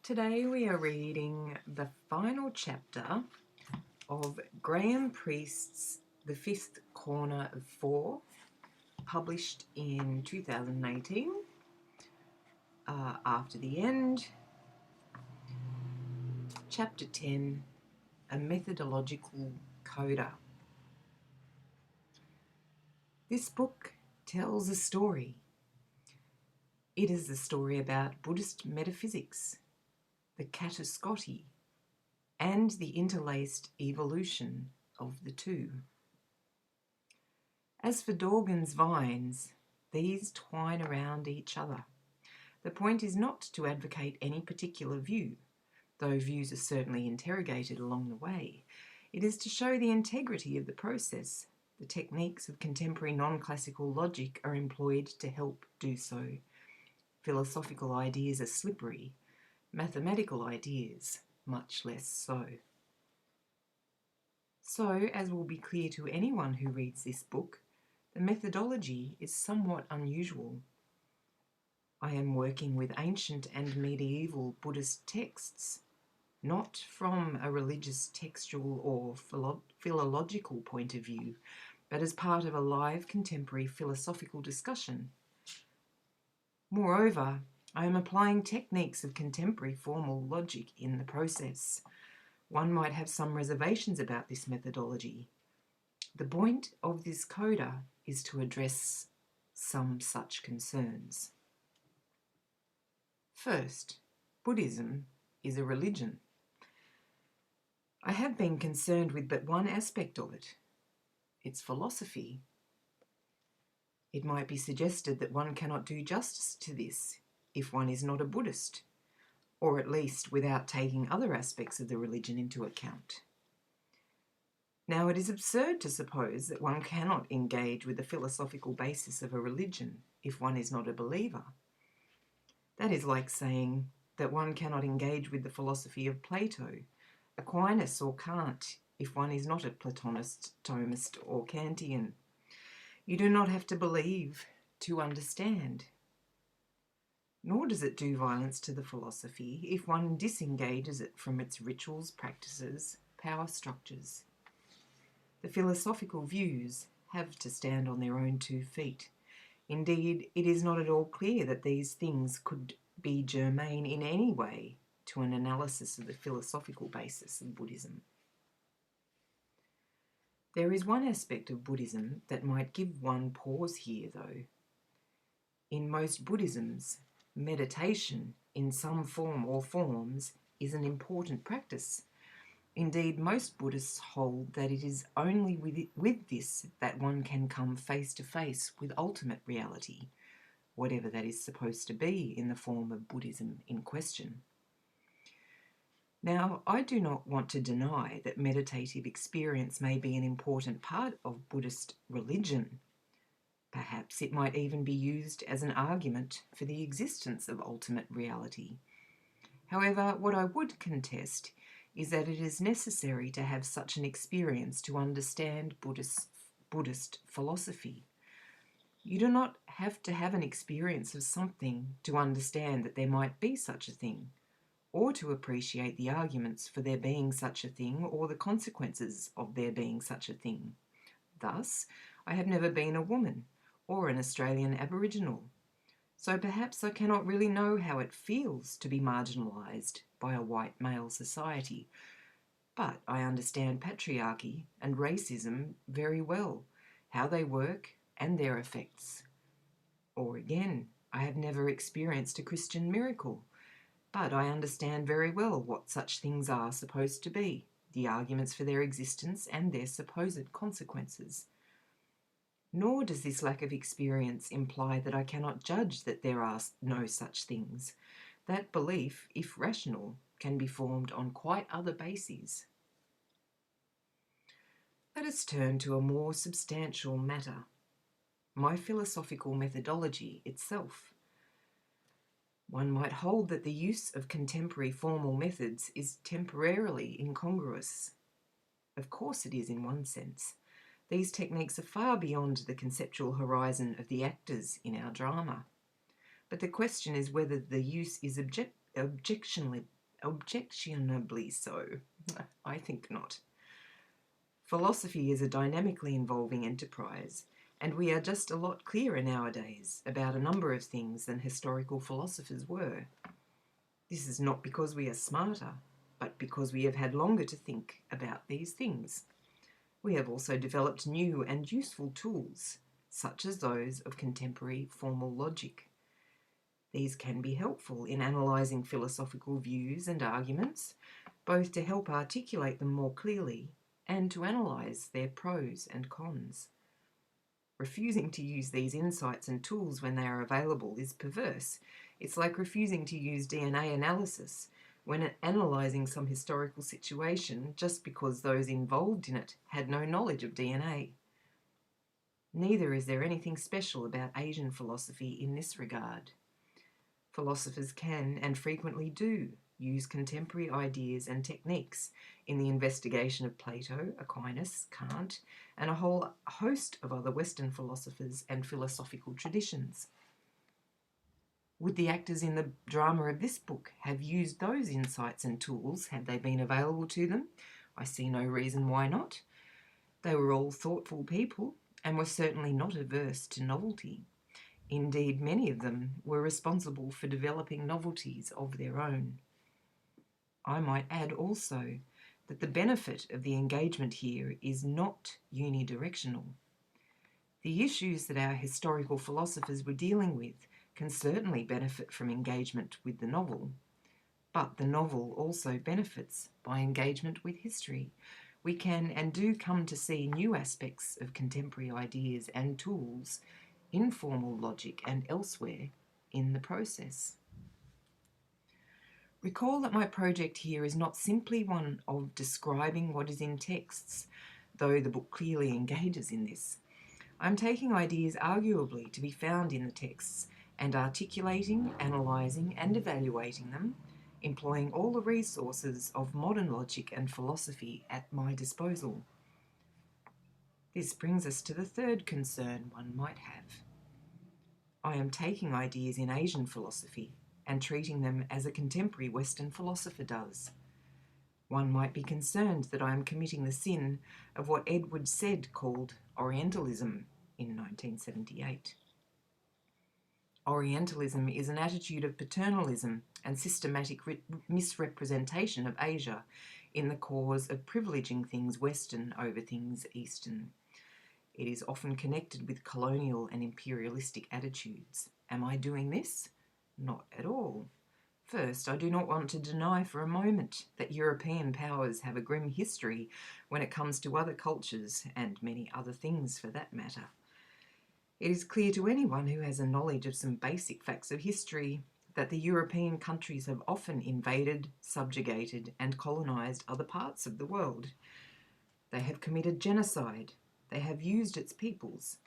Today we are reading the final chapter of Graham Priest's The Fifth Corner of Four, published in 2018, After the End. Chapter 10, A Methodological Coda. This book tells a story. It is the story about Buddhist metaphysics, the kata scotti, and the interlaced evolution of the two. As for Dorgan's vines, these twine around each other. The point is not to advocate any particular view, though views are certainly interrogated along the way. It is to show the integrity of the process. The techniques of contemporary non-classical logic are employed to help do so. Philosophical ideas are slippery, mathematical ideas much less so. So, as will be clear to anyone who reads this book, the methodology is somewhat unusual. I am working with ancient and medieval Buddhist texts, not from a religious, textual or philological point of view, but as part of a live contemporary philosophical discussion. Moreover, I am applying techniques of contemporary formal logic in the process. One might have some reservations about this methodology. The point of this coda is to address some such concerns. First, Buddhism is a religion. I have been concerned with but one aspect of it, its philosophy. It might be suggested that one cannot do justice to this if one is not a Buddhist, or at least without taking other aspects of the religion into account. Now, it is absurd to suppose that one cannot engage with the philosophical basis of a religion if one is not a believer. That is like saying that one cannot engage with the philosophy of Plato, Aquinas or Kant if one is not a Platonist, Thomist or Kantian. You do not have to believe to understand. Nor does it do violence to the philosophy if one disengages it from its rituals, practices, power structures. The philosophical views have to stand on their own 2 feet. Indeed, it is not at all clear that these things could be germane in any way to an analysis of the philosophical basis of Buddhism. There is one aspect of Buddhism that might give one pause here, though. In most Buddhisms, meditation in some form or forms is an important practice. Indeed, most Buddhists hold that it is only with this that one can come face to face with ultimate reality, whatever that is supposed to be in the form of Buddhism in question. Now, I do not want to deny that meditative experience may be an important part of Buddhist religion. Perhaps it might even be used as an argument for the existence of ultimate reality. However, what I would contest is that it is necessary to have such an experience to understand Buddhist philosophy. You do not have to have an experience of something to understand that there might be such a thing, or to appreciate the arguments for there being such a thing or the consequences of there being such a thing. Thus, I have never been a woman or an Australian Aboriginal, so perhaps I cannot really know how it feels to be marginalised by a white male society, but I understand patriarchy and racism very well, how they work and their effects. Or again, I have never experienced a Christian miracle, but I understand very well what such things are supposed to be, the arguments for their existence and their supposed consequences. Nor does this lack of experience imply that I cannot judge that there are no such things. That belief, if rational, can be formed on quite other bases. Let us turn to a more substantial matter, my philosophical methodology itself. One might hold that the use of contemporary formal methods is temporarily incongruous. Of course it is in one sense. These techniques are far beyond the conceptual horizon of the actors in our drama. But the question is whether the use is objectionable Objectionably so. I think not. Philosophy is a dynamically evolving enterprise, and we are just a lot clearer nowadays about a number of things than historical philosophers were. This is not because we are smarter, but because we have had longer to think about these things. We have also developed new and useful tools, such as those of contemporary formal logic. These can be helpful in analysing philosophical views and arguments, both to help articulate them more clearly and to analyse their pros and cons. Refusing to use these insights and tools when they are available is perverse. It's like refusing to use DNA analysis when analysing some historical situation just because those involved in it had no knowledge of DNA. Neither is there anything special about Asian philosophy in this regard. Philosophers can, and frequently do, use contemporary ideas and techniques in the investigation of Plato, Aquinas, Kant, and a whole host of other Western philosophers and philosophical traditions. Would the actors in the drama of this book have used those insights and tools had they been available to them? I see no reason why not. They were all thoughtful people and were certainly not averse to novelty. Indeed, many of them were responsible for developing novelties of their own. I might add also that the benefit of the engagement here is not unidirectional. The issues that our historical philosophers were dealing with can certainly benefit from engagement with the novel, but the novel also benefits by engagement with history. We can and do come to see new aspects of contemporary ideas and tools in formal logic and elsewhere in the process. Recall that my project here is not simply one of describing what is in texts, though the book clearly engages in this. I'm taking ideas arguably to be found in the texts and articulating, analysing and evaluating them, employing all the resources of modern logic and philosophy at my disposal. This brings us to the third concern one might have. I am taking ideas in Asian philosophy and treating them as a contemporary Western philosopher does. One might be concerned that I am committing the sin of what Edward Said called Orientalism in 1978. Orientalism is an attitude of paternalism and systematic misrepresentation of Asia in the cause of privileging things Western over things Eastern. It is often connected with colonial and imperialistic attitudes. Am I doing this? Not at all. First, I do not want to deny for a moment that European powers have a grim history when it comes to other cultures and many other things for that matter. It is clear to anyone who has a knowledge of some basic facts of history that the European countries have often invaded, subjugated, and colonised other parts of the world. They have committed genocide. They have used its peoples.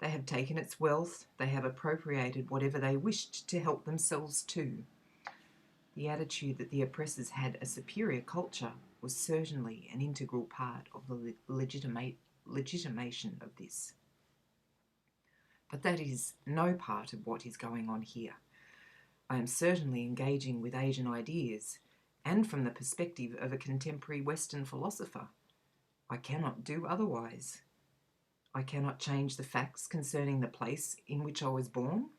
They have taken its wealth. They have appropriated whatever they wished to help themselves too. The attitude that the oppressors had a superior culture was certainly an integral part of the legitimation of this. But that is no part of what is going on here. I am certainly engaging with Asian ideas, and from the perspective of a contemporary Western philosopher. I cannot do otherwise. I cannot change the facts concerning the place in which I was born,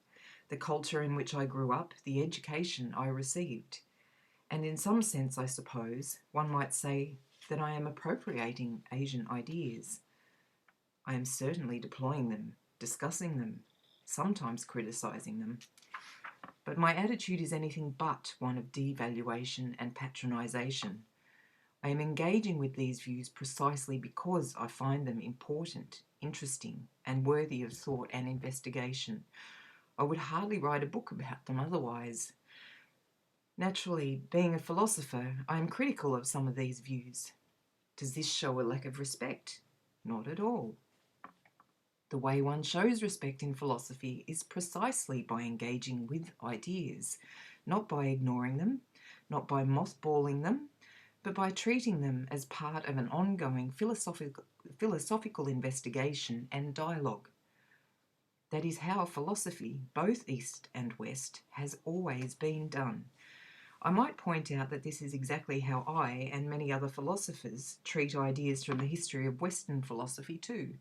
the culture in which I grew up, the education I received. And in some sense, I suppose, one might say that I am appropriating Asian ideas. I am certainly deploying them, discussing them, sometimes criticising them. But my attitude is anything but one of devaluation and patronisation. I am engaging with these views precisely because I find them important, interesting, and worthy of thought and investigation. I would hardly write a book about them otherwise. Naturally, being a philosopher, I am critical of some of these views. Does this show a lack of respect? Not at all. The way one shows respect in philosophy is precisely by engaging with ideas, not by ignoring them, not by mothballing them, but by treating them as part of an ongoing philosophical investigation and dialogue. That is how philosophy, both East and West, has always been done. I might point out that this is exactly how I and many other philosophers treat ideas from the history of Western philosophy too,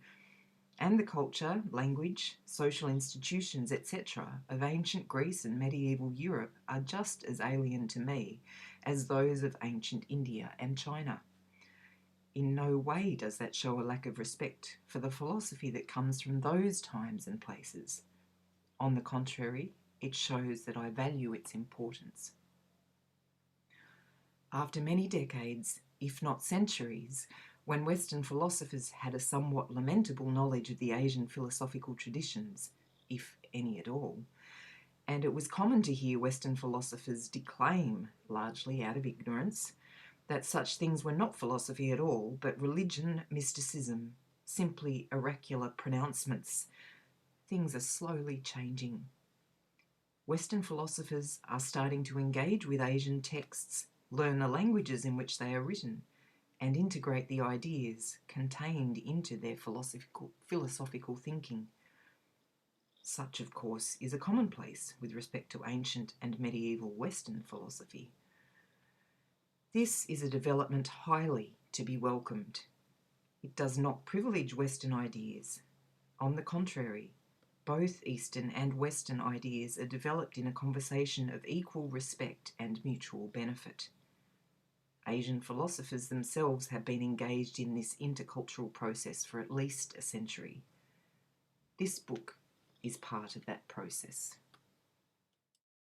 and the culture, language, social institutions, etc. of ancient Greece and medieval Europe are just as alien to me as those of ancient India and China. In no way does that show a lack of respect for the philosophy that comes from those times and places. On the contrary, it shows that I value its importance. After many decades, if not centuries, when Western philosophers had a somewhat lamentable knowledge of the Asian philosophical traditions, if any at all, and it was common to hear Western philosophers declaim, largely out of ignorance, that such things were not philosophy at all, but religion, mysticism, simply oracular pronouncements, things are slowly changing. Western philosophers are starting to engage with Asian texts, learn the languages in which they are written, and integrate the ideas contained into their philosophical thinking. Such, of course, is a commonplace with respect to ancient and medieval Western philosophy. This is a development highly to be welcomed. It does not privilege Western ideas. On the contrary, both Eastern and Western ideas are developed in a conversation of equal respect and mutual benefit. Asian philosophers themselves have been engaged in this intercultural process for at least a century. This book is part of that process.